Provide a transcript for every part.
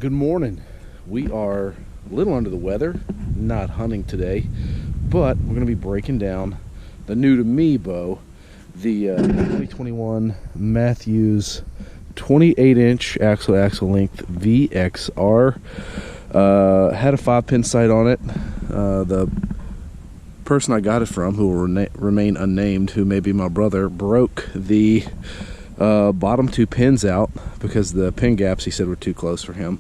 Good morning. We are a little under the weather, not hunting today, but we're going to be breaking down the new to me bow, the 2021 Mathews 28-inch axle length VXR. Had a 5-pin sight on it. The person I got it from, who will remain unnamed, who may be my brother, broke the bottom 2 pins out because the pin gaps, he said, were too close for him.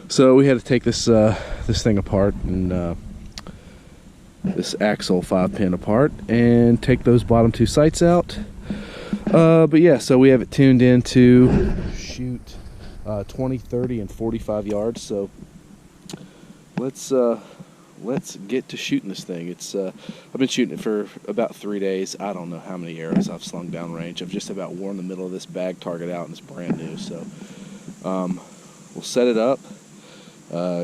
So we had to take this this thing apart, and this axle 5-pin apart, and take those bottom 2 sights out. But yeah, so we have it tuned in to shoot 20, 30, and 45 yards. So let's get to shooting this thing. It's I've been shooting it for about 3 days. I don't know how many arrows I've slung down range. I've just about worn the middle of this bag target out, and it's brand new. So we'll set it up,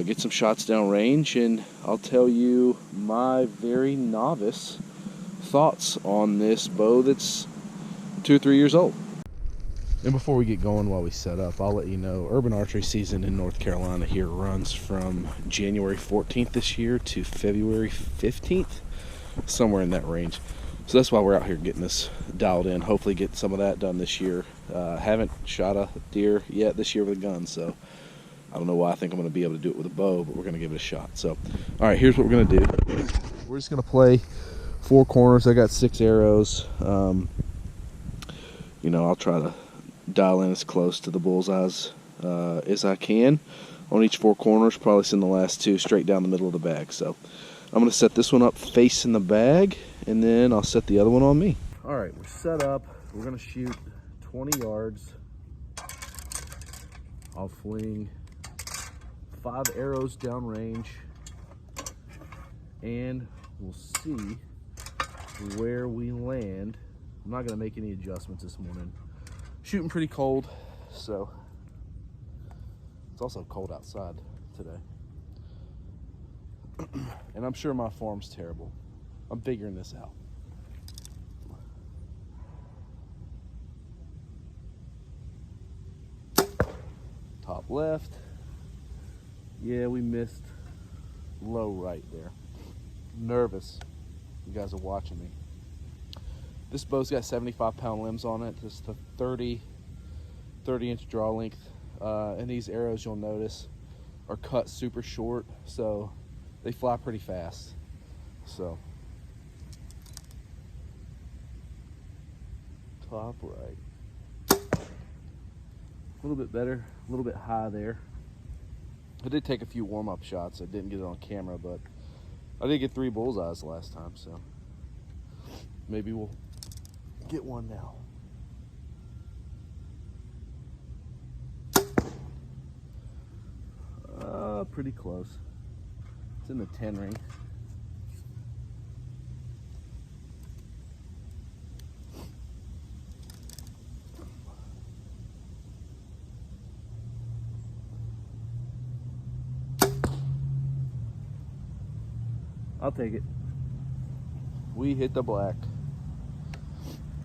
get some shots down range, and I'll tell you my very novice thoughts on this bow that's 2 or 3 years old. And before we get going, while we set up, I'll let you know urban archery season in North Carolina here runs from January 14th this year to February 15th, somewhere in that range. So that's why we're out here getting this dialed in. Hopefully get some of that done this year. Haven't shot a deer yet this year with a gun, so I don't know why I think I'm going to be able to do it with a bow, but we're going to give it a shot. So, all right, here's what we're going to do. We're just going to play 4 corners. I got 6 arrows. You know, I'll try to dial in as close to the bullseyes as I can on each 4 corners. Probably send the last 2 straight down the middle of the bag. So I'm going to set this one up facing the bag, and then I'll set the other one on me. All right, we're set up. We're going to shoot 20 yards. I'll fling 5 arrows downrange, and we'll see where we land. I'm not going to make any adjustments this morning. Shooting pretty cold, so it's also cold outside today. And I'm sure my form's terrible. I'm figuring this out. Top left. Yeah, we missed low right there. Nervous. You guys are watching me. This bow's got 75-pound limbs on it. Just a 30-inch draw length. And these arrows, you'll notice, are cut super short, so they fly pretty fast. So, top right. A little bit better, a little bit high there. I did take a few warm-up shots. I didn't get it on camera, but I did get 3 bullseyes last time, so maybe we'll get one now. Pretty close. It's in the 10 ring. I'll take it. We hit the black.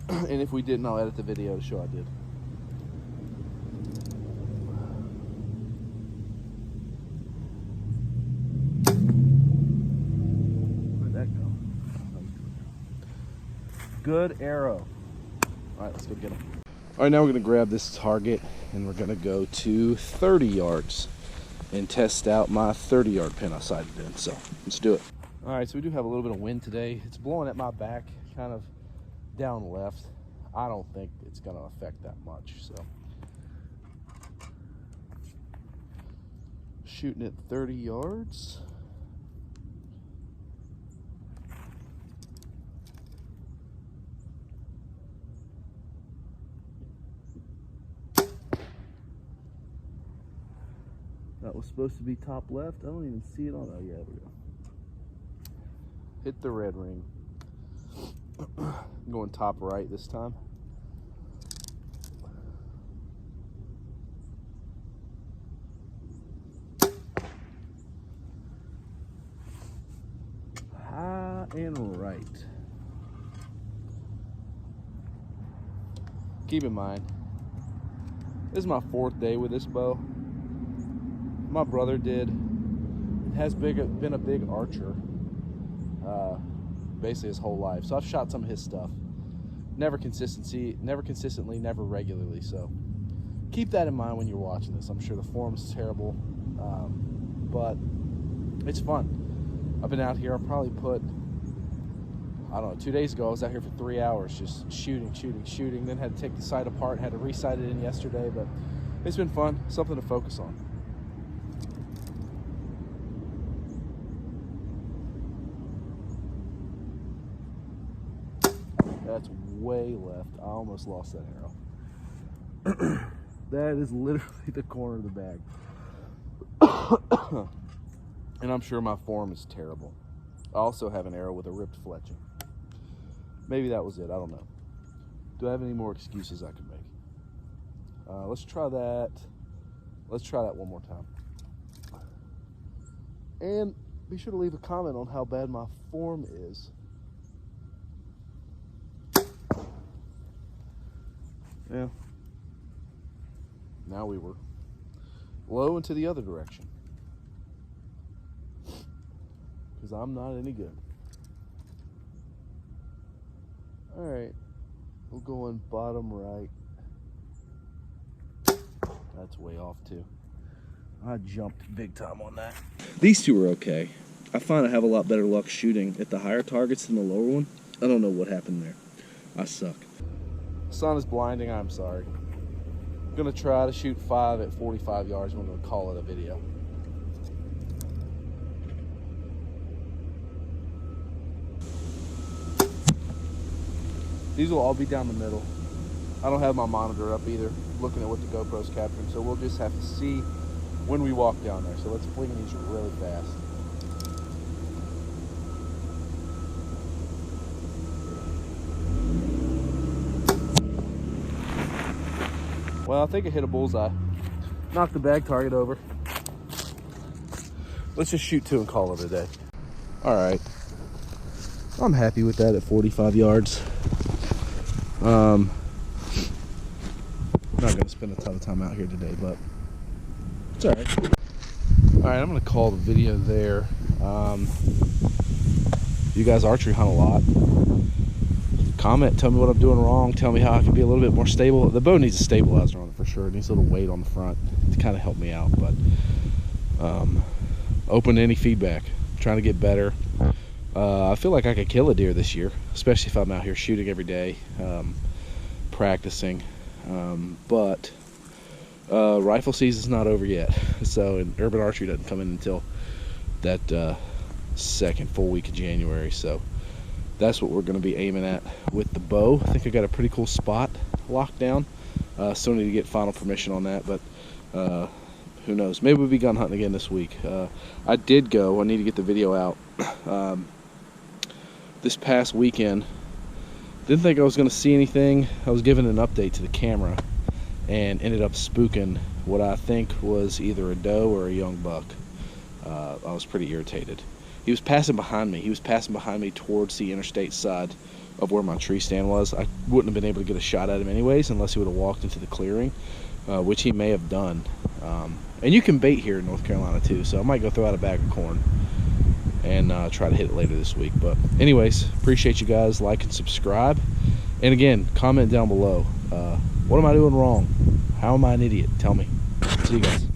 And if we didn't, I'll edit the video to show I did. Where'd that go? Good arrow. All right, let's go get him. All right, now we're going to grab this target, and we're going to go to 30 yards and test out my 30-yard pin I sighted in. So let's do it. All right, so we do have a little bit of wind today. It's blowing at my back, kind of down left. I don't think it's going to affect that much. So shooting at 30 yards. That was supposed to be top left. I don't even see it on. Oh yeah, there we go. Hit the red ring. I'm going top right this time. High and right. Keep in mind, this is my 4th day with this bow. My brother did. Has been a big archer basically his whole life. So I've shot some of his stuff. Never consistently, never regularly. So keep that in mind when you're watching this. I'm sure the form's terrible, but it's fun. I've been out here. I probably put, I don't know, 2 days ago I was out here for 3 hours just shooting. Then had to take the sight apart, had to re-sight it in yesterday, but it's been fun, something to focus on. That's way left. I almost lost that arrow. That is literally the corner of the bag. And I'm sure my form is terrible. I also have an arrow with a ripped fletching. Maybe that was it. I don't know. Do I have any more excuses I can make? Let's try that. Let's try that one more time. And be sure to leave a comment on how bad my form is. Yeah. Now we were low into the other direction. Because I'm not any good. Alright. We'll go in bottom right. That's way off too. I jumped big time on that. These two are okay. I find I have a lot better luck shooting at the higher targets than the lower one. I don't know what happened there. I suck. Sun is blinding, I'm sorry. I'm gonna try to shoot 5 at 45 yards and we're gonna call it a video. These will all be down the middle. I don't have my monitor up either, looking at what the GoPro's capturing, so we'll just have to see when we walk down there. So let's fling these really fast. Well, I think it hit a bullseye. Knocked the bag target over. Let's just shoot 2 and call it a day. All right. I'm happy with that at 45 yards. I'm not going to spend a ton of time out here today, but it's all right. All right, I'm going to call the video there. You guys archery hunt a lot. Comment, tell me what I'm doing wrong, tell me how I can be a little bit more stable. The bow needs a stabilizer on it for sure. It needs a little weight on the front to kind of help me out, but open to any feedback. I'm trying to get better. I feel like I could kill a deer this year, especially if I'm out here shooting every day, practicing, but rifle season's not over yet, so and urban archery doesn't come in until that second full week of January, so that's what we're going to be aiming at with the bow. I think I got a pretty cool spot locked down. Still need to get final permission on that, but who knows? Maybe we'll be gun hunting again this week. I need to get the video out. This past weekend, didn't think I was going to see anything. I was given an update to the camera and ended up spooking what I think was either a doe or a young buck. I was pretty irritated. He was passing behind me. He was passing behind me towards the interstate side of where my tree stand was. I wouldn't have been able to get a shot at him anyways unless he would have walked into the clearing, which he may have done. And you can bait here in North Carolina too, so I might go throw out a bag of corn and try to hit it later this week. But anyways, appreciate you guys. Like and subscribe. And again, comment down below. What am I doing wrong? How am I an idiot? Tell me. See you guys.